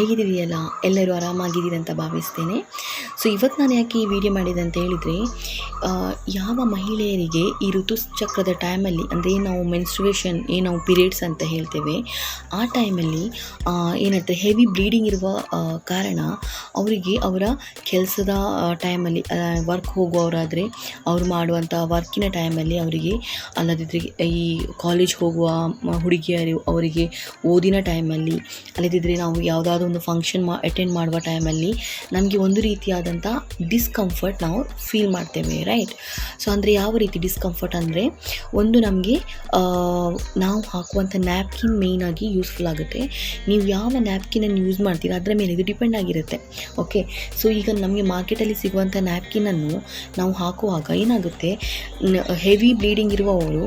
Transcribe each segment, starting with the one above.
ಹೇಗಿದ್ದೀರಿಯಲ್ಲ, ಎಲ್ಲರೂ ಆರಾಮಾಗಿದ್ದೀರಿ ಅಂತ ಭಾವಿಸ್ತೇನೆ. ಸೊ ಇವತ್ತು ನಾನು ಯಾಕೆ ಈ ವಿಡಿಯೋ ಮಾಡಿದೆ ಅಂತ ಹೇಳಿದರೆ, ಯಾವ ಮಹಿಳೆಯರಿಗೆ ಈ ಋತುಚಕ್ರದ ಟೈಮಲ್ಲಿ, ಅಂದರೆ ನಾವು ಮೆನ್ಸ್ಟ್ರುಯೇಷನ್ ನಾವು ಪೀರಿಯಡ್ಸ್ ಅಂತ ಹೇಳ್ತೇವೆ, ಆ ಟೈಮಲ್ಲಿ ಏನಂದರೆ ಹೆವಿ ಬ್ಲೀಡಿಂಗ್ ಇರುವ ಕಾರಣ ಅವರಿಗೆ ಅವರ ಕೆಲಸದ ಟೈಮಲ್ಲಿ, ವರ್ಕ್ ಹೋಗುವವರಾದರೆ ಅವರು ಮಾಡುವಂಥ ವರ್ಕಿನ ಟೈಮಲ್ಲಿ ಅವರಿಗೆ, ಅಲ್ಲದಿದ್ದರೆ ಈ ಕಾಲೇಜ್ ಹೋಗುವ ಹುಡುಗಿಯರು ಅವರಿಗೆ ಓದಿನ ಟೈಮಲ್ಲಿ, ಅಲ್ಲದಿದ್ದರೆ ನಾವು ಯಾವುದಾದ್ರೂ ಒಂದು ಫಂಕ್ಷನ್ ಅಟೆಂಡ್ ಮಾಡುವ ಟೈಮಲ್ಲಿ ನಮಗೆ ಒಂದು ರೀತಿಯಾದಂಥ ಡಿಸ್ಕಂಫರ್ಟ್ ನಾವು ಫೀಲ್ ಮಾಡ್ತೇವೆ, ರೈಟ್? ಸೊ ಅಂದರೆ ಯಾವ ರೀತಿ ಡಿಸ್ಕಂಫರ್ಟ್ ಅಂದರೆ, ಒಂದು ನಮಗೆ ನಾವು ಹಾಕುವಂಥ ನ್ಯಾಪ್ಕಿನ್ ಮೇಯ್ನಾಗಿ ಯೂಸ್ಫುಲ್ ಆಗುತ್ತೆ. ನೀವು ಯಾವ ನ್ಯಾಪ್ಕಿನನ್ನು ಯೂಸ್ ಮಾಡ್ತೀರಾ ಅದರ ಮೇಲೆ ಇದು ಡಿಪೆಂಡ್ ಆಗಿರುತ್ತೆ. ಓಕೆ, ಸೊ ಈಗ ನಮಗೆ ಮಾರ್ಕೆಟಲ್ಲಿ ಸಿಗುವಂಥ ನ್ಯಾಪ್ಕಿನನ್ನು ನಾವು ಹಾಕುವಾಗ ಏನಾಗುತ್ತೆ, ಹೆವಿ ಬ್ಲೀಡಿಂಗ್ ಇರುವವರು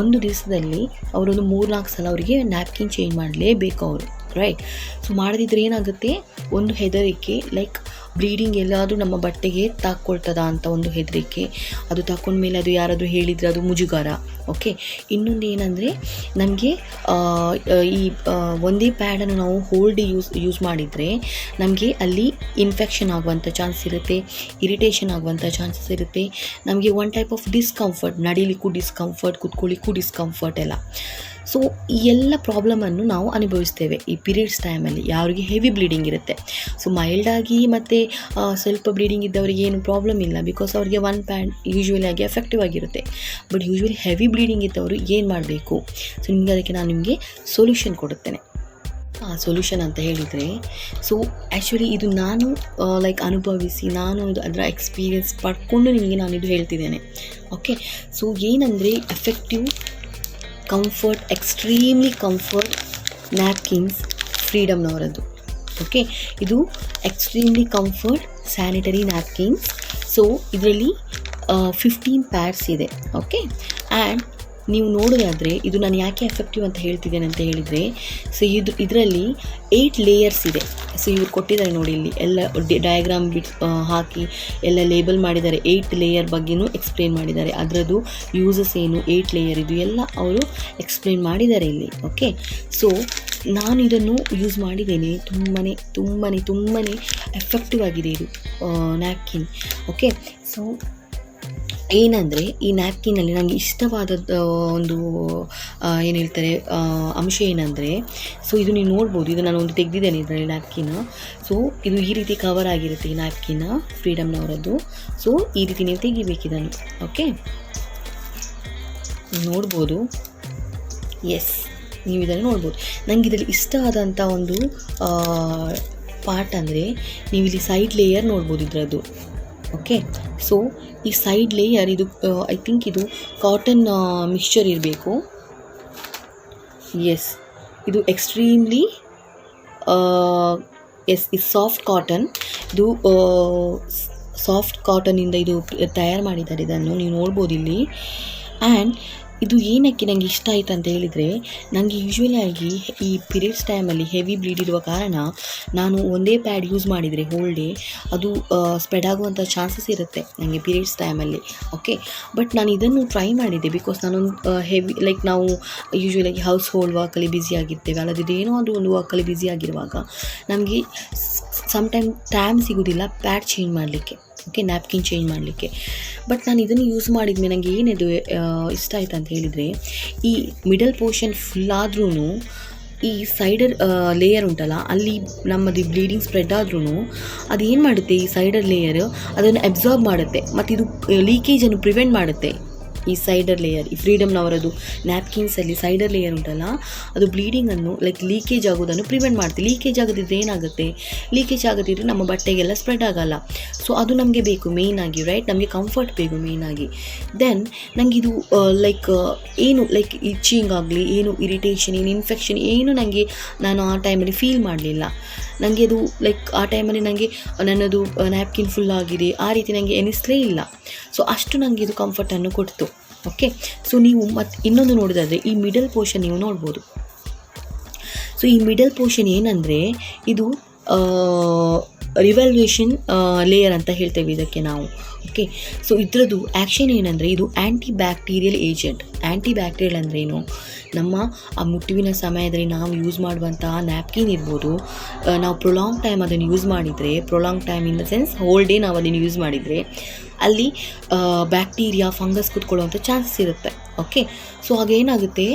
ಒಂದು ದಿವಸದಲ್ಲಿ ಅವರೊಂದು 3-4 ಸಲ ಅವರಿಗೆ ನ್ಯಾಪ್ಕಿನ್ ಚೇಂಜ್ ಮಾಡಲೇಬೇಕು ಅವರು, ರೈಟ್? ಸೊ ಮಾಡದಿದ್ದರೆ ಏನಾಗುತ್ತೆ, ಒಂದು ಹೆದರಿಕೆ, ಲೈಕ್ ಬ್ಲೀಡಿಂಗ್ ಎಲ್ಲಾದರೂ ನಮ್ಮ ಬಟ್ಟೆಗೆ ತಾಕ್ಕೊಳ್ತದ ಅಂತ ಒಂದು ಹೆದರಿಕೆ, ಅದು ತಾಕೊಂಡ್ಮೇಲೆ ಅದು ಯಾರಾದರೂ ಹೇಳಿದರೆ ಅದು ಮುಜುಗರ. ಓಕೆ, ಇನ್ನೊಂದು ಏನಂದರೆ, ನಮಗೆ ಈ ಒಂದೇ ಪ್ಯಾಡನ್ನು ನಾವು ಹೋಲ್ಡ್ ಯೂಸ್ ಮಾಡಿದರೆ ನಮಗೆ ಅಲ್ಲಿ ಇನ್ಫೆಕ್ಷನ್ ಆಗುವಂಥ ಚಾನ್ಸ್ ಇರುತ್ತೆ, ಇರಿಟೇಷನ್ ಆಗುವಂಥ ಚಾನ್ಸಸ್ ಇರುತ್ತೆ, ನಮಗೆ ಒನ್ ಟೈಪ್ ಆಫ್ ಡಿಸ್ಕಂಫರ್ಟ್, ನಡಿಲಿಕ್ಕೂ ಡಿಸ್ಕಂಫರ್ಟ್, ಕೂತ್ಕೊಳ್ಳಿಕ್ಕೂ ಡಿಸ್ಕಂಫರ್ಟ್ ಎಲ್ಲ. ಸೊ ಈ ಎಲ್ಲ ಪ್ರಾಬ್ಲಮನ್ನು ನಾವು ಅನುಭವಿಸ್ತೇವೆ ಈ ಪೀರಿಯಡ್ಸ್ ಟೈಮಲ್ಲಿ, ಯಾರಿಗೆ ಹೆವಿ ಬ್ಲೀಡಿಂಗ್ ಇರುತ್ತೆ. ಸೊ ಮೈಲ್ಡಾಗಿ ಮತ್ತು ಸ್ವಲ್ಪ ಬ್ಲೀಡಿಂಗ್ ಇದ್ದವರಿಗೆ ಏನು ಪ್ರಾಬ್ಲಮ್ ಇಲ್ಲ, ಬಿಕಾಸ್ ಅವರಿಗೆ ಒನ್ ಪ್ಯಾಡ್ ಯೂಶ್ವಲಿ ಆಗಿ ಎಫೆಕ್ಟಿವ್ ಆಗಿರುತ್ತೆ. ಬಟ್ ಯೂಶ್ವಲಿ ಹೆವಿ ಬ್ಲೀಡಿಂಗ್ ಇದ್ದವರು ಏನು ಮಾಡಬೇಕು? ಸೊ ಅದಕ್ಕೆ ನಾನು ನಿಮಗೆ ಸೊಲ್ಯೂಷನ್ ಕೊಡುತ್ತೇನೆ. ಆ ಸೊಲ್ಯೂಷನ್ ಅಂತ ಹೇಳಿದರೆ, ಸೊ ಆ್ಯಕ್ಚುಲಿ ಇದು ನಾನು ಅನುಭವಿಸಿ, ನಾನು ಅದರ ಎಕ್ಸ್ಪೀರಿಯನ್ಸ್ ಪಡ್ಕೊಂಡು ನಿಮಗೆ ನಾನಿದು ಹೇಳ್ತಿದ್ದೇನೆ. ಓಕೆ, ಸೊ ಏನಂದರೆ, effective comfort, extremely comfort napkins ಫ್ರೀಡಮ್ನವರದ್ದು. ಓಕೆ, ಇದು extremely comfort sanitary napkins. So ಇದರಲ್ಲಿ 15 ಪ್ಯಾಡ್ಸ್ ಇದೆ. ಓಕೆ, ಆ್ಯಂಡ್ ನೀವು ನೋಡೋದಾದರೆ ಇದು ನಾನು ಯಾಕೆ ಎಫೆಕ್ಟಿವ್ ಅಂತ ಹೇಳ್ತಿದ್ದೇನೆ ಅಂತ ಹೇಳಿದರೆ, ಸೊ ಇದರಲ್ಲಿ 8 ಲೇಯರ್ಸ್ ಇದೆ. ಸೊ ಇವ್ರು ಕೊಟ್ಟಿದ್ದಾರೆ ನೋಡಿ, ಇಲ್ಲಿ ಎಲ್ಲ ಡಯಾಗ್ರಾಮ್ ಹಾಕಿ ಎಲ್ಲ ಲೇಬಲ್ ಮಾಡಿದ್ದಾರೆ. 8 ಲೇಯರ್ ಬಗ್ಗೆನೂ ಎಕ್ಸ್ಪ್ಲೇನ್ ಮಾಡಿದ್ದಾರೆ, ಅದರದ್ದು ಯೂಸಸ್ ಏನು, 8 ಲೇಯರ್ ಇದು ಎಲ್ಲ ಅವರು ಎಕ್ಸ್ಪ್ಲೇನ್ ಮಾಡಿದ್ದಾರೆ ಇಲ್ಲಿ. ಓಕೆ, ಸೊ ನಾನು ಇದನ್ನು ಯೂಸ್ ಮಾಡಿದ್ದೇನೆ, ತುಂಬಾ ಎಫೆಕ್ಟಿವ್ ಆಗಿದೆ ಇದು ನ್ಯಾಪ್ಕಿನ್. ಓಕೆ, ಸೊ ಏನಂದರೆ, ಈ ನ್ಯಾಪ್ಕಿನಲ್ಲಿ ನನಗೆ ಇಷ್ಟವಾದದ್ದು ಒಂದು ಏನು ಹೇಳ್ತಾರೆ ಅಂಶ ಏನಂದರೆ, ಸೊ ಇದು ನೀವು ನೋಡ್ಬೋದು, ಇದು ನಾನು ಒಂದು ತೆಗೆದಿದ್ದೇನೆ ಇದರಲ್ಲಿ ನ್ಯಾಪ್ಕಿನ. ಸೊ ಇದು ಈ ರೀತಿ ಕವರ್ ಆಗಿರುತ್ತೆ ಈ ನ್ಯಾಪ್ಕಿನ ಫ್ರೀಡಮ್ನವರದ್ದು. ಸೊ ಈ ರೀತಿ ನೀವು ತೆಗಿಬೇಕಿದನ್ನು. ಓಕೆ, ನೋಡ್ಬೋದು, ಎಸ್, ನೀವು ಇದನ್ನು ನೋಡ್ಬೋದು. ನನಗೆ ಇದರಲ್ಲಿ ಇಷ್ಟ ಆದಂಥ ಒಂದು ಪಾರ್ಟ್ ಅಂದರೆ, ನೀವು ಇಲ್ಲಿ ಸೈಡ್ ಲೇಯರ್ ನೋಡ್ಬೋದು ಇದರದ್ದು. ಓಕೆ, ಸೊ ಈ ಸೈಡ್ ಲೇಯರ್ ಇದು ಐ ಥಿಂಕ್ ಇದು ಕಾಟನ್ ಮಿಕ್ಸ್ಚರ್ ಇರಬೇಕು. ಎಸ್, ಇದು ಎಕ್ಸ್ಟ್ರೀಮ್ಲಿ ಎಸ್, ಇದು ಸಾಫ್ಟ್ ಕಾಟನ್. ಇದು ಸಾಫ್ಟ್ ಕಾಟನಿಂದ ಇದು ತಯಾರು ಮಾಡಿದ್ದಾರೆ, ಇದನ್ನು ನೀವು ನೋಡ್ಬೋದು ಇಲ್ಲಿ. ಆ್ಯಂಡ್ ಇದು ಏನಕ್ಕೆ ನನಗೆ ಇಷ್ಟ ಆಯಿತು ಅಂತ ಹೇಳಿದರೆ, ನನಗೆ ಯೂಶ್ವಲಿ ಆಗಿ ಈ ಪೀರಿಯಡ್ಸ್ ಟೈಮಲ್ಲಿ ಹೆವಿ ಬ್ಲೀಡ್ ಇರುವ ಕಾರಣ ನಾನು ಒಂದೇ ಪ್ಯಾಡ್ ಯೂಸ್ ಮಾಡಿದರೆ ಹೋಲ್ ಡೇ ಅದು ಸ್ಪ್ರೆಡ್ ಆಗುವಂಥ ಚಾನ್ಸಸ್ ಇರುತ್ತೆ ನನಗೆ ಪೀರಿಯಡ್ಸ್ ಟೈಮಲ್ಲಿ. ಓಕೆ, ಬಟ್ ನಾನು ಇದನ್ನು ಟ್ರೈ ಮಾಡಿದ್ದೆ, ಬಿಕಾಸ್ ನಾನೊಂದು ಹೆವಿ ನಾವು ಯೂಶ್ವಲಾಗಿ ಹೌಸ್ ಹೋಲ್ಡ್ ವರ್ಕಲ್ಲಿ ಬ್ಯುಸಿ ಆಗಿರ್ತೇವೆ, ಅಲ್ಲದಿದ್ದರೆ ಏನೋ ಅದು ಒಂದು ವರ್ಕಲ್ಲಿ ಬ್ಯುಸಿ ಆಗಿರುವಾಗ ನಮಗೆ ಟೈಮ್ ಸಿಗೋದಿಲ್ಲ ಪ್ಯಾಡ್ ಚೇಂಜ್ ಮಾಡಲಿಕ್ಕೆ. ಓಕೆ, ನ್ಯಾಪ್ಕಿನ್ ಚೇಂಜ್ ಮಾಡಲಿಕ್ಕೆ. ಬಟ್ ನಾನು ಇದನ್ನು ಯೂಸ್ ಮಾಡಿದ್ಮೇಲೆ ನನಗೆ ಏನಿದು ಇಷ್ಟ ಆಯಿತು ಅಂತ ಹೇಳಿದರೆ, ಈ ಮಿಡಲ್ ಪೋರ್ಷನ್ ಫುಲ್ಲಾದ್ರೂ ಈ ಸೈಡರ್ ಲೇಯರ್ ಉಂಟಲ್ಲ, ಅಲ್ಲಿ ನಮ್ಮದು ಬ್ಲೀಡಿಂಗ್ ಸ್ಪ್ರೆಡ್ ಆದ್ರೂ ಅದು ಏನು ಮಾಡುತ್ತೆ, ಈ ಸೈಡರ್ ಲೇಯರ್ ಅದನ್ನು ಅಬ್ಸಾರ್ಬ್ ಮಾಡುತ್ತೆ ಮತ್ತು ಇದು ಲೀಕೇಜನ್ನು ಪ್ರಿವೆಂಟ್ ಮಾಡುತ್ತೆ. ಈ ಸೈಡರ್ ಲೇಯರ್, ಈ ಫ್ರೀಡಮ್ನವರದು ನ್ಯಾಪ್ಕಿನ್ಸಲ್ಲಿ ಸೈಡರ್ ಲೇಯರ್ ಉಂಟಲ್ಲ, ಅದು ಬ್ಲೀಡಿಂಗನ್ನು ಲೀಕೇಜ್ ಆಗೋದನ್ನು ಪ್ರಿವೆಂಟ್ ಮಾಡುತ್ತೆ. ಲೀಕೇಜ್ ಆಗದಿದ್ದರೆ ಏನಾಗುತ್ತೆ, ಲೀಕೇಜ್ ಆಗದಿದ್ದರೆ ನಮ್ಮ ಬಟ್ಟೆಗೆಲ್ಲ ಸ್ಪ್ರೆಡ್ ಆಗೋಲ್ಲ. ಸೊ ಅದು ನಮಗೆ ಬೇಕು ಮೇಯ್ನಾಗಿ, ರೈಟ್? ನಮಗೆ ಕಂಫರ್ಟ್ ಬೇಕು ಮೇಯ್ನಾಗಿ. ದೆನ್ ನನಗಿದು ಏನು ಇಚ್ಚಿಂಗ್ ಆಗಲಿ, ಏನು ಇರಿಟೇಷನ್, ಏನು ಇನ್ಫೆಕ್ಷನ್ ಏನು ನಾನು ಆ ಟೈಮಲ್ಲಿ ಫೀಲ್ ಮಾಡಲಿಲ್ಲ. ನನಗೆ ಅದು ಆ ಟೈಮಲ್ಲಿ ನನಗೆ ನನ್ನದು ನ್ಯಾಪ್ಕಿನ್ ಫುಲ್ ಆಗಿದೆ ಆ ರೀತಿ ನನಗೆ ಎನಿಸಲೇ ಇಲ್ಲ. ಸೊ ಅಷ್ಟು ನನಗೆ ಇದು ಕಂಫರ್ಟನ್ನು ಕೊಡ್ತು. ಓಕೆ, ಸೊ ನೀವು ಮತ್ತು ಇನ್ನೊಂದು ನೋಡೋದಾದರೆ ಈ ಮಿಡಲ್ ಪೋರ್ಷನ್ ನೀವು ನೋಡ್ಬೋದು. ಸೊ ಈ ಮಿಡಲ್ ಪೋರ್ಷನ್ ಏನಂದರೆ, ಇದು ರಿವಲ್ಯೂಷನ್ ಲೇಯರ್ ಅಂತ ಹೇಳ್ತೇವೆ ಇದಕ್ಕೆ ನಾವು. ಓಕೆ, ಸೊ ಇದರದ್ದು ಆ್ಯಕ್ಷನ್ ಏನಂದರೆ ಇದು ಆ್ಯಂಟಿ ಬ್ಯಾಕ್ಟೀರಿಯಲ್ ಏಜೆಂಟ್. ಆ್ಯಂಟಿ ಬ್ಯಾಕ್ಟೀರಿಯಲ್ ಅಂದ್ರೇನು, ನಮ್ಮ ಆ ಮುಟ್ಟುವಿನ ಸಮಯದಲ್ಲಿ ನಾವು ಯೂಸ್ ಮಾಡುವಂತಹ ನ್ಯಾಪ್ಕಿನ್ ಇರ್ಬೋದು, ನಾವು ಪ್ರೊಲಾಂಗ್ ಟೈಮ್ ಅದನ್ನು ಯೂಸ್ ಮಾಡಿದರೆ, prolong time in the sense whole day ನಾವು ಅದನ್ನು ಯೂಸ್ ಮಾಡಿದರೆ ಅಲ್ಲಿ ಬ್ಯಾಕ್ಟೀರಿಯಾ ಫಂಗಸ್ ಕೂತ್ಕೊಳ್ಳುವಂಥ ಚಾನ್ಸಸ್ ಇರುತ್ತೆ. ಓಕೆ, ಸೊ ಹಾಗೇನಾಗುತ್ತೆ,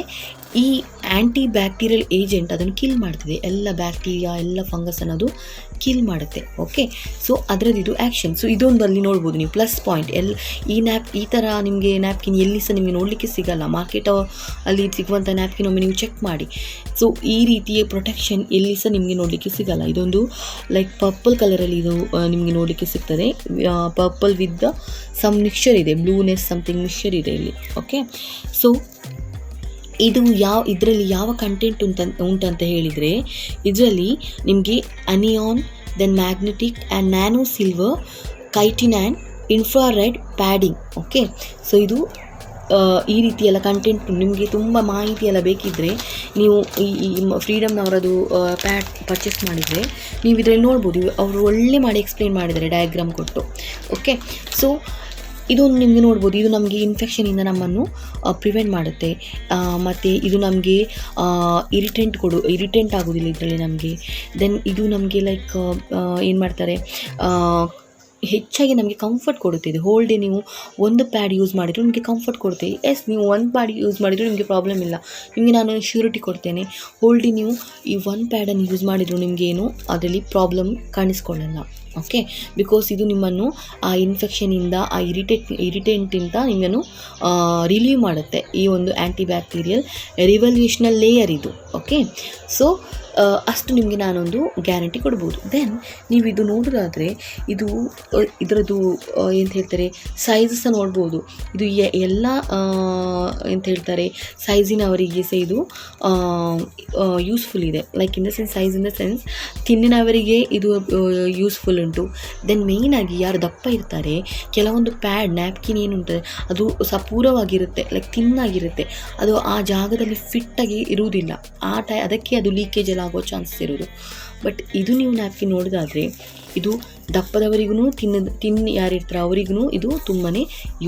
ಈ ಆ್ಯಂಟಿ ಬ್ಯಾಕ್ಟೀರಿಯಲ್ ಏಜೆಂಟ್ ಅದನ್ನು ಕಿಲ್ ಮಾಡ್ತದೆ, ಎಲ್ಲ ಬ್ಯಾಕ್ಟೀರಿಯಾ ಎಲ್ಲ ಫಂಗಸ್ ಅನ್ನೋದು ಕಿಲ್ ಮಾಡುತ್ತೆ. ಓಕೆ, ಸೊ ಅದರದ್ದು ಇದು ಆ್ಯಕ್ಷನ್. ಸೊ ಇದೊಂದು ಅಲ್ಲಿ ನೋಡ್ಬೋದು ನೀವು ಪ್ಲಸ್ ಪಾಯಿಂಟ್. ಈ ಥರ ನಿಮಗೆ ನ್ಯಾಪ್ಕಿನ್ ಎಲ್ಲಿ ಸಹ ನಿಮಗೆ ನೋಡಲಿಕ್ಕೆ ಸಿಗಲ್ಲ. ಮಾರ್ಕೆಟ್ ಅಲ್ಲಿ ಸಿಗುವಂಥ ನ್ಯಾಪ್ಕಿನ್ ಒಮ್ಮೆ ನೀವು ಚೆಕ್ ಮಾಡಿ. ಸೊ ಈ ರೀತಿಯ ಪ್ರೊಟೆಕ್ಷನ್ ಎಲ್ಲಿ ಸಹ ನಿಮಗೆ ನೋಡಲಿಕ್ಕೆ ಸಿಗಲ್ಲ. ಇದೊಂದು ಲೈಕ್ ಪರ್ಪಲ್ ಕಲರಲ್ಲಿ ಇದು ನಿಮಗೆ ನೋಡಲಿಕ್ಕೆ ಸಿಗ್ತದೆ. Purple with the some mixture ಇದೆ, ಬ್ಲೂನೆಸ್ ಸಮಥಿಂಗ್ ಮಿಕ್ಸ್ಚರ್ ಇದೆ ಇಲ್ಲಿ. ಓಕೆ, ಸೊ ಇದು ಇದರಲ್ಲಿ ಯಾವ ಕಂಟೆಂಟ್ ಉಂಟಂತ ಹೇಳಿದರೆ, ಇದರಲ್ಲಿ ನಿಮಗೆ anion, then magnetic and nano silver, chitin and infrared padding. Okay, so ಇದು ಈ ರೀತಿಯೆಲ್ಲ ಕಂಟೆಂಟ್. ನಿಮಗೆ ತುಂಬ ಮಾಹಿತಿ ಎಲ್ಲ ಬೇಕಿದ್ದರೆ ನೀವು ಈ ಫ್ರೀಡಮ್ನವರದು ಪ್ಯಾಡ್ ಪರ್ಚೇಸ್ ಮಾಡಿದರೆ ನೀವು ಇದರಲ್ಲಿ ನೋಡ್ಬೋದು. ಅವರು ಒಳ್ಳೆ ಮಾಡಿ ಎಕ್ಸ್ಪ್ಲೇನ್ ಮಾಡಿದ್ದಾರೆ ಡಯಾಗ್ರಾಮ್ ಕೊಟ್ಟು. ಓಕೆ, ಸೊ ಇದೊಂದು ನಿಮಗೆ ನೋಡ್ಬೋದು. ಇದು ನಮಗೆ ಇನ್ಫೆಕ್ಷನಿಂದ ನಮ್ಮನ್ನು ಪ್ರಿವೆಂಟ್ ಮಾಡುತ್ತೆ. ಮತ್ತು ಇದು ನಮಗೆ ಇರಿಟೆಂಟ್ ಆಗೋದಿಲ್ಲ ಇದರಲ್ಲಿ ನಮಗೆ. ದೆನ್ ಇದು ನಮಗೆ ಲೈಕ್ ಏನು ಮಾಡ್ತಾರೆ, ಹೆಚ್ಚಾಗಿ ನಮಗೆ ಕಂಫರ್ಟ್ ಕೊಡುತ್ತೆ. ಇದು ಹೋಲ್ ಡೇ ನೀವು ಒಂದು ಪ್ಯಾಡ್ ಯೂಸ್ ಮಾಡಿದರೂ ನಿಮಗೆ ಕಂಫರ್ಟ್ ಕೊಡುತ್ತೆ. ಎಸ್, ನೀವು ಒಂದು ಪ್ಯಾಡ್ ಯೂಸ್ ಮಾಡಿದರೂ ನಿಮಗೆ ಪ್ರಾಬ್ಲಮ್ ಇಲ್ಲ. ನಿಮಗೆ ನಾನು ಶ್ಯೂರಿಟಿ ಕೊಡ್ತೇನೆ, ಹೋಲ್ ಡೇ ನೀವು ಈ ಒಂದು ಪ್ಯಾಡನ್ನು ಯೂಸ್ ಮಾಡಿದರೂ ನಿಮಗೇನು ಅದರಲ್ಲಿ ಪ್ರಾಬ್ಲಮ್ ಕಾಣಿಸ್ಕೊಳ್ಳಲ್ಲ. ಓಕೆ, ಬಿಕಾಸ್ ಇದು ನಿಮ್ಮನ್ನು ಆ ಇನ್ಫೆಕ್ಷನಿಂದ, ಆ ಇರಿಟೆಂಟಿಂದ ನಿಮ್ಮನ್ನು ರಿಲೀವ್ ಮಾಡುತ್ತೆ. ಈ ಒಂದು ಆ್ಯಂಟಿ ಬ್ಯಾಕ್ಟೀರಿಯಲ್ ರಿವಲ್ಯೂಷನಲ್ ಲೇಯರ್ ಇದು. ಓಕೆ, ಸೊ ಅಷ್ಟು ನಿಮಗೆ ನಾನೊಂದು ಗ್ಯಾರಂಟಿ ಕೊಡ್ಬೋದು. ದೆನ್ ನೀವು ಇದು ನೋಡೋದಾದರೆ ಇದರದ್ದು ಎಂತ ಹೇಳ್ತಾರೆ, ಸೈಜಸ್ ನೋಡ್ಬೋದು. ಇದು ಎಲ್ಲ ಎಂತ ಹೇಳ್ತಾರೆ, ಸೈಜಿನವರಿಗೆ ಸಹ ಇದು ಯೂಸ್ಫುಲ್ ಇದೆ. Like in the sense size in the sense ತಿನ್ನಿನವರಿಗೆ ಇದು ಯೂಸ್ಫುಲ್ ಉಂಟು. ದೆನ್ ಮೇಯ್ನಾಗಿ ಯಾರು ದಪ್ಪ ಇರ್ತಾರೆ, ಕೆಲವೊಂದು ಪ್ಯಾಡ್ ನ್ಯಾಪ್ಕಿನ್ ಏನುಂಟು ಅದು ಸಪೂರವಾಗಿರುತ್ತೆ, ಲೈಕ್ ತಿನ್ನಾಗಿರುತ್ತೆ, ಅದು ಆ ಜಾಗದಲ್ಲಿ ಫಿಟ್ಟಾಗಿ ಇರುವುದಿಲ್ಲ. ಅದಕ್ಕೆ ಅದು ಲೀಕೇಜ್ ಎಲ್ಲ ಆಗೋ ಚಾನ್ಸಸ್ ಇರೋದು. ಬಟ್ ಇದು ನೀವು ನ್ಯಾಪ್ಕಿನ್ ನೋಡೋದಾದರೆ ಇದು ದಪ್ಪದವರಿಗೂ ತಿನ್ನು ಯಾರಿರ್ತಾರೆ ಅವರಿಗೂ ಇದು ತುಂಬಾ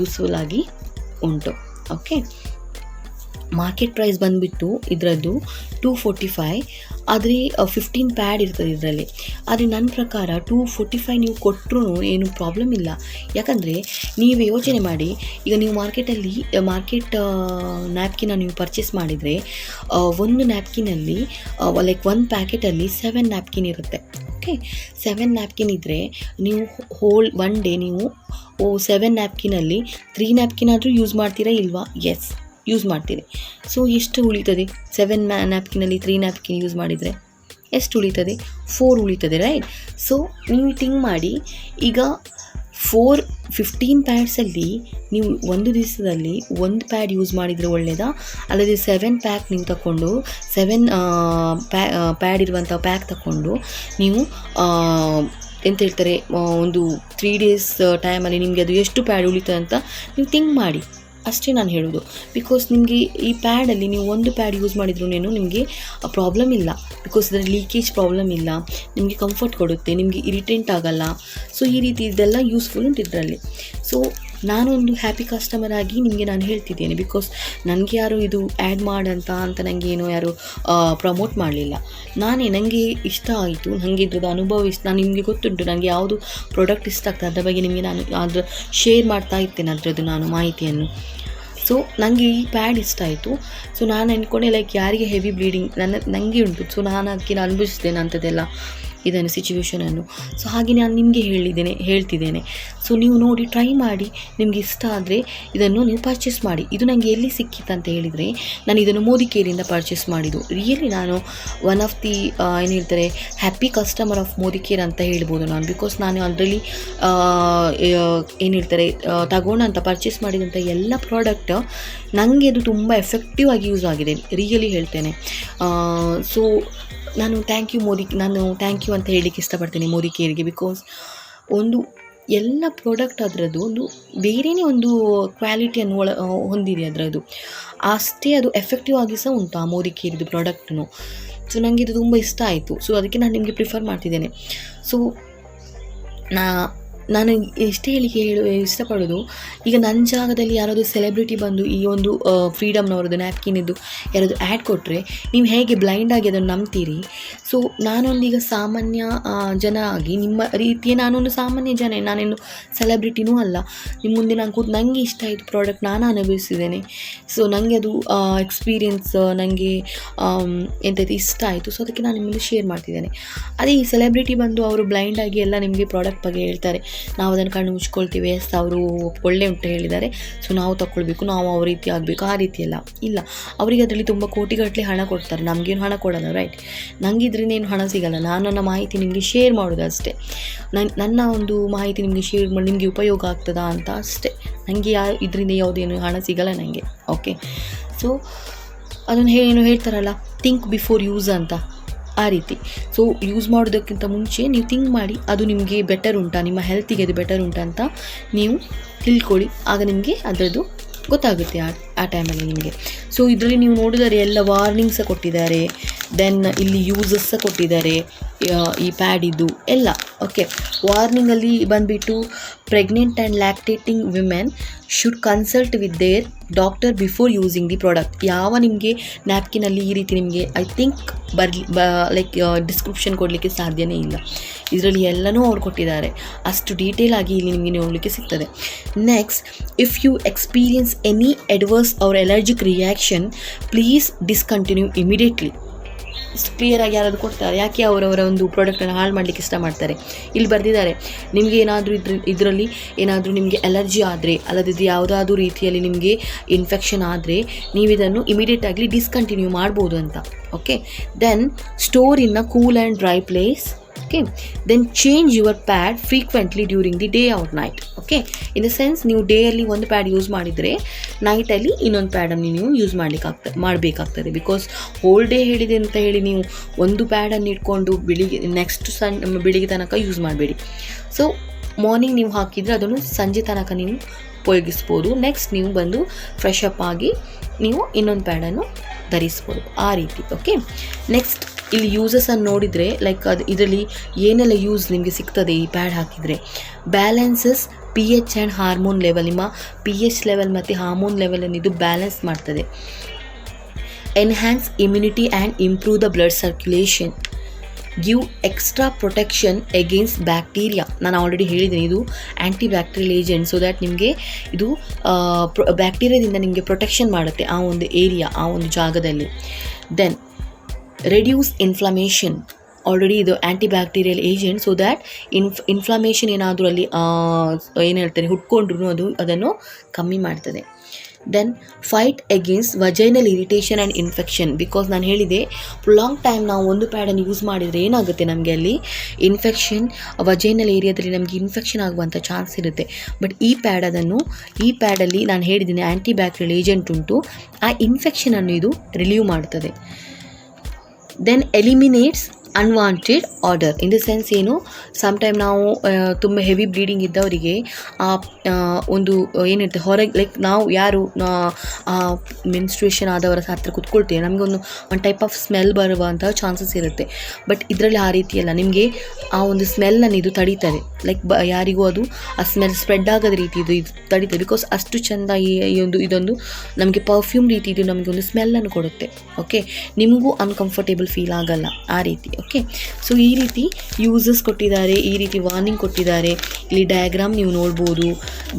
ಯೂಸ್ಫುಲ್ ಆಗಿ ಉಂಟು. ಓಕೆ, ಮಾರ್ಕೆಟ್ ಪ್ರೈಸ್ ಬಂದುಬಿಟ್ಟು ಇದರದ್ದು 245, ಆದರೆ 15 ಪ್ಯಾಡ್ ಇರ್ತದೆ ಇದರಲ್ಲಿ. ಆದರೆ ನನ್ನ ಪ್ರಕಾರ 245 ನೀವು ಕೊಟ್ಟರೂ ಏನು ಪ್ರಾಬ್ಲಮ್ ಇಲ್ಲ. ಯಾಕಂದರೆ ನೀವು ಯೋಚನೆ ಮಾಡಿ, ಈಗ ನೀವು ಮಾರ್ಕೆಟ್ ನ್ಯಾಪ್ಕಿನ ನೀವು ಪರ್ಚೇಸ್ ಮಾಡಿದರೆ ಒಂದು ನ್ಯಾಪ್ಕಿನಲ್ಲಿ ಲೈಕ್ ಒಂದು ಪ್ಯಾಕೆಟಲ್ಲಿ 7 ನ್ಯಾಪ್ಕಿನ್ ಇರುತ್ತೆ. ಓಕೆ, 7 ನ್ಯಾಪ್ಕಿನ್ ಇದ್ದರೆ ನೀವು ಹೋಲ್ ಒನ್ ಡೇ ನೀವು 7 ನ್ಯಾಪ್ಕಿನಲ್ಲಿ 3 ನ್ಯಾಪ್ಕಿನ್ ಆದರೂ ಯೂಸ್ ಮಾಡ್ತೀರಾ ಇಲ್ವಾ? ಎಸ್, ಯೂಸ್ ಮಾಡ್ತೀರಿ. ಸೊ ಎಷ್ಟು ಉಳಿತದೆ? 7 ನ್ಯಾಪ್ಕಿನಲ್ಲಿ 3 ನ್ಯಾಪ್ಕಿನ್ ಯೂಸ್ ಮಾಡಿದರೆ ಎಷ್ಟು ಉಳಿತದೆ? 4 ಉಳಿತದೆ, ರೈಟ್? ಸೊ ನೀವು ಥಿಂಕ್ ಮಾಡಿ, ಈಗ 15 ಪ್ಯಾಡ್ಸಲ್ಲಿ ನೀವು ಒಂದು ದಿವಸದಲ್ಲಿ ಒಂದು ಪ್ಯಾಡ್ ಯೂಸ್ ಮಾಡಿದರೆ ಒಳ್ಳೆಯದಾ, ಅಲ್ಲದೆ 7 ಪ್ಯಾಕ್ ನೀವು ತಗೊಂಡು 7 ಪ್ಯಾಡ್ ಇರುವಂಥ ಪ್ಯಾಕ್ ತಗೊಂಡು ನೀವು ಎಂತ ಹೇಳ್ತಾರೆ ಒಂದು 3 ಡೇಸ್ ಟೈಮಲ್ಲಿ ನಿಮಗೆ ಅದು ಎಷ್ಟು ಪ್ಯಾಡ್ ಉಳಿತದೆ ಅಂತ ನೀವು ಥಿಂಕ್ ಮಾಡಿ. ಅಷ್ಟೇ ನಾನು ಹೇಳೋದು. ಬಿಕಾಸ್ ನಿಮಗೆ ಈ ಪ್ಯಾಡಲ್ಲಿ ನೀವು ಒಂದು ಪ್ಯಾಡ್ ಯೂಸ್ ಮಾಡಿದ್ರೂ ನಿಮಗೆ ಪ್ರಾಬ್ಲಮ್ ಇಲ್ಲ. ಬಿಕಾಸ್ ಇದರಲ್ಲಿ ಲೀಕೇಜ್ ಪ್ರಾಬ್ಲಮ್ ಇಲ್ಲ, ನಿಮಗೆ ಕಂಫರ್ಟ್ ಕೊಡುತ್ತೆ, ನಿಮಗೆ ಇರಿಟೆಂಟ್ ಆಗಲ್ಲ. ಸೊ ಈ ರೀತಿ ಇದೆಲ್ಲ ಯೂಸ್ಫುಲ್ ಉಂಟು ಇದರಲ್ಲಿ. ಸೊ ನಾನೊಂದು ಹ್ಯಾಪಿ ಕಸ್ಟಮರ್ ಆಗಿ ನಿಮಗೆ ನಾನು ಹೇಳ್ತಿದ್ದೇನೆ. ಬಿಕಾಸ್ ನನಗೆ ಯಾರು ಇದು ಆ್ಯಡ್ ಮಾಡಂತ ನನಗೆ ಏನೋ ಯಾರು ಪ್ರಮೋಟ್ ಮಾಡಲಿಲ್ಲ. ನನಗೆ ಇಷ್ಟ ಆಯಿತು, ನನಗೆ ಇದ್ರದ್ದು ಅನುಭವ ಇಷ್ಟ. ನಾನು ನಿಮಗೆ ಗೊತ್ತುಂಟು ನನಗೆ ಯಾವುದು ಪ್ರಾಡಕ್ಟ್ ಇಷ್ಟ ಆಗ್ತದೆ ಅದರ ಬಗ್ಗೆ ನಿಮಗೆ ನಾನು ಅದ್ರ ಶೇರ್ ಮಾಡ್ತಾ ಇರ್ತೇನೆ ಅದರದ್ದು ನಾನು ಮಾಹಿತಿಯನ್ನು. ಸೊ ನನಗೆ ಈ ಪ್ಯಾಡ್ ಇಷ್ಟ ಆಯಿತು. ಸೊ ನಾನು ಅಂದ್ಕೊಂಡೆ ಲೈಕ್ ಯಾರಿಗೆ ಹೆವಿ ಬ್ಲೀಡಿಂಗ್ ನನಗೆ ಉಂಟು. ಸೊ ನಾನು ಅದಕ್ಕೆ ಅನುಭವಿಸಿದ್ದೇನೆ ಅಂಥದ್ದೆಲ್ಲ ಇದನ್ನು ಸಿಚುವೇಷನನ್ನು. ಸೊ ಹಾಗೆ ನಾನು ನಿಮಗೆ ಹೇಳ್ತಿದ್ದೇನೆ. ಸೊ ನೀವು ನೋಡಿ ಟ್ರೈ ಮಾಡಿ, ನಿಮಗೆ ಇಷ್ಟ ಆದರೆ ಇದನ್ನು ನೀವು ಪರ್ಚೇಸ್ ಮಾಡಿ. ಇದು ನನಗೆ ಎಲ್ಲಿ ಸಿಕ್ಕಿತ್ತು ಅಂತ ಹೇಳಿದರೆ, ನಾನು ಇದನ್ನು ಮೋದಿ ಕೇರಿಂದ ಪರ್ಚೇಸ್ ಮಾಡಿದ್ದು. ರಿಯಲಿ ನಾನು ಒನ್ ಆಫ್ ದಿ ಏನು ಹೇಳ್ತಾರೆ happy customer of Modi care ಅಂತ ಹೇಳ್ಬೋದು ನಾನು. ಬಿಕಾಸ್ ನಾನು ಅದರಲ್ಲಿ ಏನು ಹೇಳ್ತಾರೆ ತಗೊಂಡಂಥ ಪರ್ಚೇಸ್ ಮಾಡಿದಂಥ ಎಲ್ಲ ಪ್ರಾಡಕ್ಟ್ ನನಗೆ ಅದು ತುಂಬ ಎಫೆಕ್ಟಿವ್ ಆಗಿ ಯೂಸ್ ಆಗಿದೆ, ರಿಯಲಿ ಹೇಳ್ತೇನೆ. ಸೊ ನಾನು ಥ್ಯಾಂಕ್ ಯು ಅಂತ ಹೇಳಲಿಕ್ಕೆ ಇಷ್ಟಪಡ್ತೇನೆ ಮೋದಿ ಕೇರಿಗೆ. ಬಿಕಾಸ್ ಒಂದು ಎಲ್ಲ ಪ್ರಾಡಕ್ಟ್ ಅದರದ್ದು ಒಂದು ಬೇರೆಯೇ ಒಂದು ಕ್ವಾಲಿಟಿಯನ್ನು ಹೊಂದಿದೆ ಅದರದ್ದು. ಅಷ್ಟೇ ಅದು ಎಫೆಕ್ಟಿವ್ ಆಗಿ ಸಹ ಉಂಟು ಆ ಮೋದಿ ಕೇರಿದು ಪ್ರಾಡಕ್ಟನ್ನು. ಸೊ ನನಗೆ ಇದು ತುಂಬ ಇಷ್ಟ ಆಯಿತು. ಸೊ ಅದಕ್ಕೆ ನಾನು ನಿಮಗೆ ಪ್ರಿಫರ್ ಮಾಡ್ತಿದ್ದೇನೆ. ಸೊ ನಾನು ಇಷ್ಟೇ ಇಷ್ಟಪಡೋದು, ಈಗ ನನ್ನ ಜಾಗದಲ್ಲಿ ಯಾರಾದರೂ ಸೆಲೆಬ್ರಿಟಿ ಬಂದು ಈ ಒಂದು ಫ್ರೀಡಮ್ನವ್ರದ್ದು ನ್ಯಾಪ್ಕಿನಿದ್ದು ಯಾರಾದರೂ ಆ್ಯಡ್ ಕೊಟ್ಟರೆ ನೀವು ಹೇಗೆ ಬ್ಲೈಂಡಾಗಿ ಅದನ್ನು ನಂಬ್ತೀರಿ? ಸೊ ನಾನೊಂದೀಗ ಸಾಮಾನ್ಯ ಜನ ಆಗಿ ನಿಮ್ಮ ರೀತಿಯ ನಾನೊಂದು ಸಾಮಾನ್ಯ ಜನ, ನಾನೇನು ಸೆಲೆಬ್ರಿಟಿನೂ ಅಲ್ಲ. ನಿಮ್ಮ ಮುಂದೆ ನಾನು ಕೂತು ನನಗೆ ಇಷ್ಟ ಆಯಿತು ಪ್ರಾಡಕ್ಟ್, ನಾನು ಅನುಭವಿಸಿದ್ದೇನೆ. ಸೊ ನನಗೆ ಅದು ಎಕ್ಸ್ಪೀರಿಯನ್ಸ್ ನನಗೆ ಎಂಥದ್ದು ಇಷ್ಟ ಆಯಿತು. ಸೊ ಅದಕ್ಕೆ ನಾನು ನಿಮ್ಮಲ್ಲಿ ಶೇರ್ ಮಾಡ್ತಿದ್ದೇನೆ. ಅದೇ ಈ ಸೆಲೆಬ್ರಿಟಿ ಬಂದು ಅವರು ಬ್ಲೈಂಡಾಗಿ ಎಲ್ಲ ನಿಮಗೆ ಪ್ರಾಡಕ್ಟ್ ಬಗ್ಗೆ ಹೇಳ್ತಾರೆ, ನಾವು ಅದನ್ನು ಕಣ್ಣು ಮುಚ್ಕೊಳ್ತೀವಿ, ಎಸ್ ಅವರು ಒಳ್ಳೆ ಉಂಟು ಹೇಳಿದ್ದಾರೆ ಸೊ ನಾವು ತಗೊಳ್ಬೇಕು, ನಾವು ಅವ್ರ ರೀತಿ ಆಗಬೇಕು, ಆ ರೀತಿ ಎಲ್ಲ ಇಲ್ಲ. ಅವರಿಗೆ ಅದರಲ್ಲಿ ತುಂಬ ಕೋಟಿಗಟ್ಟಲೆ ಹಣ ಕೊಡ್ತಾರೆ, ನಮಗೇನು ಹಣ ಕೊಡೋಲ್ಲ, ರೈಟ್? ನನಗೆ ಇದರಿಂದ ಏನು ಹಣ ಸಿಗಲ್ಲ, ನಾನು ನನ್ನ ಮಾಹಿತಿ ನಿಮಗೆ ಶೇರ್ ಮಾಡೋದು ಅಷ್ಟೇ. ನನ್ನ ಒಂದು ಮಾಹಿತಿ ನಿಮಗೆ ಶೇರ್ ಮಾಡಿ ನಿಮಗೆ ಉಪಯೋಗ ಆಗ್ತದಾ ಅಂತ ಅಷ್ಟೇ. ನನಗೆ ಇದರಿಂದ ಯಾವುದೇನು ಹಣ ಸಿಗಲ್ಲ ನನಗೆ, ಓಕೆ? ಸೊ ಅದನ್ನು ಹೇಳ್ತಾರಲ್ಲ, ಥಿಂಕ್ ಬಿಫೋರ್ ಯೂಸ್ ಅಂತ, ಆ ರೀತಿ. ಸೊ ಯೂಸ್ ಮಾಡೋದಕ್ಕಿಂತ ಮುಂಚೆ ನೀವು ಥಿಂಕ್ ಮಾಡಿ ಅದು ನಿಮಗೆ ಬೆಟರ್ ಉಂಟಾ, ನಿಮ್ಮ ಹೆಲ್ತಿಗೆ ಅದು ಬೆಟರ್ ಉಂಟಾ ಅಂತ ನೀವು ತಿಳ್ಕೊಳ್ಳಿ. ಆಗ ನಿಮಗೆ ಅದರದ್ದು ಗೊತ್ತಾಗುತ್ತೆ ಆ ಟೈಮಲ್ಲಿ ನಿಮಗೆ. ಸೊ ಇದರಲ್ಲಿ ನೀವು ನೋಡಿದರೆ ಎಲ್ಲ ವಾರ್ನಿಂಗ್ಸ ಕೊಟ್ಟಿದ್ದಾರೆ, ದೆನ್ ಇಲ್ಲಿ ಯೂಸಸ್ ಕೊಟ್ಟಿದ್ದಾರೆ ಈ ಪ್ಯಾಡಿದ್ದು ಎಲ್ಲ, ಓಕೆ? ವಾರ್ನಿಂಗಲ್ಲಿ ಬಂದುಬಿಟ್ಟು pregnant and lactating women should consult with their doctor before using the product. ಯಾವ ನಿಮಗೆ ನ್ಯಾಪ್ಕಿನಲ್ಲಿ ಈ ರೀತಿ ನಿಮಗೆ ಐ ಥಿಂಕ್ ಲೈಕ್ ಡಿಸ್ಕ್ರಿಪ್ಷನ್ ಕೊಡಲಿಕ್ಕೆ ಸಾಧ್ಯನೇ ಇಲ್ಲ. ಇದರಲ್ಲಿ ಎಲ್ಲನೂ ಅವ್ರು ಕೊಟ್ಟಿದ್ದಾರೆ, ಅಷ್ಟು ಡೀಟೇಲ್ ಆಗಿ ಇಲ್ಲಿ ನಿಮಗೆ ನೋಡಲಿಕ್ಕೆ ಸಿಗ್ತದೆ. Next, if you experience any adverse or allergic reaction please discontinue immediately. ಕ್ಲಿಯರಾಗಿ ಯಾರಾದರೂ ಕೊಡ್ತಾರೆ, ಯಾಕೆ ಅವರವರ ಒಂದು ಪ್ರಾಡಕ್ಟನ್ನು ಹಾಳು ಮಾಡಲಿಕ್ಕೆ ಇಷ್ಟ ಮಾಡ್ತಾರೆ? ಇಲ್ಲಿ ಬರೆದಿದ್ದಾರೆ, ನಿಮಗೆ ಏನಾದರೂ ಇದರಲ್ಲಿ ಏನಾದರೂ ನಿಮಗೆ ಅಲರ್ಜಿ ಆದರೆ, ಅಲ್ಲದಿದ್ದು ಯಾವುದಾದ್ರೂ ರೀತಿಯಲ್ಲಿ ನಿಮಗೆ ಇನ್ಫೆಕ್ಷನ್ ಆದರೆ ನೀವು ಇದನ್ನು ಇಮಿಡಿಯೇಟಾಗಿ ಡಿಸ್ಕಂಟಿನ್ಯೂ ಮಾಡ್ಬೋದು ಅಂತ, okay? Then store in a cool and dry place, okay? Then change your pad frequently during the day out night, okay? In the sense ನೀವು ಡೇಯಲ್ಲಿ ಒಂದು ಪ್ಯಾಡ್ ಯೂಸ್ ಮಾಡಿದರೆ ನೈಟಲ್ಲಿ ಇನ್ನೊಂದು ಪ್ಯಾಡನ್ನು ನೀವು ಯೂಸ್ ಮಾಡಬೇಕಾಗ್ತದೆ. ಬಿಕಾಸ್ ಹೋಲ್ ಡೇ ಹೇಳಿದೆ ಅಂತ ಹೇಳಿ ನೀವು ಒಂದು ಪ್ಯಾಡನ್ನು ಇಟ್ಕೊಂಡು ಬೆಳಿಗ್ಗೆ ತನಕ ಯೂಸ್ ಮಾಡಬೇಡಿ. ಸೊ ಮಾರ್ನಿಂಗ್ ನೀವು ಹಾಕಿದರೆ ಅದನ್ನು ಸಂಜೆ ತನಕ ನೀವು ಉಪಯೋಗಿಸ್ಬೋದು. ನೆಕ್ಸ್ಟ್ ನೀವು ಬಂದು ಫ್ರೆಶ್ ಅಪ್ ಆಗಿ ನೀವು ಇನ್ನೊಂದು ಪ್ಯಾಡನ್ನು ಧರಿಸ್ಬೋದು, ಆ ರೀತಿ, ಓಕೆ? ನೆಕ್ಸ್ಟ್ ಇಲ್ಲಿ ಯೂಸಸನ್ನು ನೋಡಿದರೆ ಲೈಕ್ ಇದರಲ್ಲಿ ಏನೆಲ್ಲ ಯೂಸ್ ನಿಮಗೆ ಸಿಗ್ತದೆ ಈ ಪ್ಯಾಡ್ ಹಾಕಿದರೆ. Balances pH and hormone level, ನಿಮ್ಮ pH ಲೆವೆಲ್ ಮತ್ತು ಹಾರ್ಮೋನ್ ಲೆವೆಲನ್ನು ಇದು ಬ್ಯಾಲೆನ್ಸ್ ಮಾಡ್ತದೆ. Enhance immunity and improve the blood circulation, give extra protection against bacteria. ನಾನು ಆಲ್ರೆಡಿ ಹೇಳಿದ್ದೀನಿ, ಇದು antibacterial agent. So that ನಿಮಗೆ ಇದು ಬ್ಯಾಕ್ಟೀರಿಯಾದಿಂದ ನಿಮಗೆ ಪ್ರೊಟೆಕ್ಷನ್ ಮಾಡುತ್ತೆ ಆ ಒಂದು ಏರಿಯಾ, ಆ ಒಂದು ಜಾಗದಲ್ಲಿ. ದೆನ್ ರೆಡ್ಯೂಸ್ ಇನ್ಫ್ಲಮೇಷನ್, ಆಲ್ರೆಡಿ ಇದು antibacterial agent. So that inflammation ಏನಾದರೂ ಅಲ್ಲಿ ಏನು ಹೇಳ್ತಾರೆ ಹುಟ್ಕೊಂಡ್ರೂ ಅದನ್ನು ಕಮ್ಮಿ ಮಾಡ್ತದೆ. Then fight against vaginal irritation and infection. Because ನಾನು ಹೇಳಿದೆ, ಲಾಂಗ್ ಟೈಮ್ ನಾವು ಒಂದು ಪ್ಯಾಡನ್ನು ಯೂಸ್ ಮಾಡಿದರೆ ಏನಾಗುತ್ತೆ, ನಮಗೆ ಅಲ್ಲಿ ಇನ್ಫೆಕ್ಷನ್, ವಜೈನಲ್ ಏರಿಯಾದಲ್ಲಿ ನಮಗೆ ಇನ್ಫೆಕ್ಷನ್ ಆಗುವಂಥ ಚಾನ್ಸ್ ಇರುತ್ತೆ. ಬಟ್ ಈ ಪ್ಯಾಡಲ್ಲಿ ನಾನು ಹೇಳಿದ್ದೀನಿ ಆ್ಯಂಟಿ ಬ್ಯಾಕ್ಟೀರಿಯಲ್ ಏಜೆಂಟ್ ಉಂಟು, ಆ ಇನ್ಫೆಕ್ಷನನ್ನು ಇದು ರಿಲೀವ್ ಮಾಡ್ತದೆ. Then eliminates unwanted odour. In the sense ಏನು, ಸಮ್ಟೈಮ್ ನಾವು ತುಂಬ ಹೆವಿ ಬ್ಲೀಡಿಂಗ್ ಇದ್ದವರಿಗೆ ಒಂದು ಏನಿರುತ್ತೆ ಹೊರಗೆ, ಲೈಕ್ ನಾವು ಯಾರು ಮೆನ್ಸ್ಟ್ರುಯೇಷನ್ ಆದವರ ಹತ್ರ ಕೂತ್ಕೊಳ್ತೇವೆ, ನಮಗೆ ಒಂದು ಟೈಪ್ ಆಫ್ ಸ್ಮೆಲ್ ಬರುವಂಥ ಚಾನ್ಸಸ್ ಇರುತ್ತೆ. ಬಟ್ ಇದರಲ್ಲಿ ಆ ರೀತಿಯಲ್ಲ, ನಿಮಗೆ ಆ ಒಂದು ಸ್ಮೆಲ್ಲನ್ನು ಇದು ತಡೀತದೆ. ಲೈಕ್ ಯಾರಿಗೂ ಅದು ಆ ಸ್ಮೆಲ್ ಸ್ಪ್ರೆಡ್ ಆಗೋದ ರೀತಿ ಇದು ತಡೀತದೆ. ಬಿಕಾಸ್ ಅಷ್ಟು ಚೆಂದ ಇದೊಂದು ನಮಗೆ ಪರ್ಫ್ಯೂಮ್ ರೀತಿ ಇದು ನಮಗೆ ಒಂದು ಸ್ಮೆಲ್ಲನ್ನು ಕೊಡುತ್ತೆ, ಓಕೆ? ನಿಮಗೂ ಅನ್ಕಂಫರ್ಟೇಬಲ್ ಫೀಲ್ ಆಗಲ್ಲ, ಆ ರೀತಿ, ಓಕೆ? ಸೊ ಈ ರೀತಿ ಯೂಸಸ್ ಕೊಟ್ಟಿದ್ದಾರೆ, ಈ ರೀತಿ ವಾರ್ನಿಂಗ್ ಕೊಟ್ಟಿದ್ದಾರೆ. ಇಲ್ಲಿ ಡಯಾಗ್ರಾಮ್ ನೀವು ನೋಡ್ಬೋದು.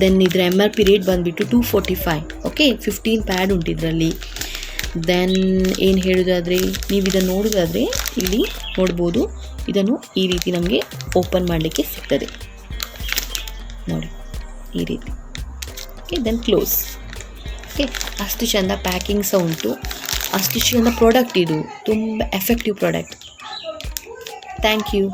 ದೆನ್ ಇದರ MRP ರೇಟ್ ಬಂದುಬಿಟ್ಟು 245, ಓಕೆ? 15 ಪ್ಯಾಡ್ ಉಂಟು ಇದರಲ್ಲಿ. ದೆನ್ ಏನು ಹೇಳೋದಾದರೆ, ನೀವು ಇದನ್ನು ನೋಡೋದಾದರೆ ಇಲ್ಲಿ ನೋಡ್ಬೋದು, ಇದನ್ನು ಈ ರೀತಿ ನಮಗೆ ಓಪನ್ ಮಾಡಲಿಕ್ಕೆ ಸಿಗ್ತದೆ ನೋಡಿ, ಈ ರೀತಿ, ಓಕೆ? Then close, okay? ಅಷ್ಟು ಚೆಂದ ಪ್ಯಾಕಿಂಗ್ ಸಹ ಉಂಟು, ಅಷ್ಟು ಚೆಂದ ಪ್ರಾಡಕ್ಟ್. ಇದು ತುಂಬ ಎಫೆಕ್ಟಿವ್ ಪ್ರಾಡಕ್ಟ್. Thank you.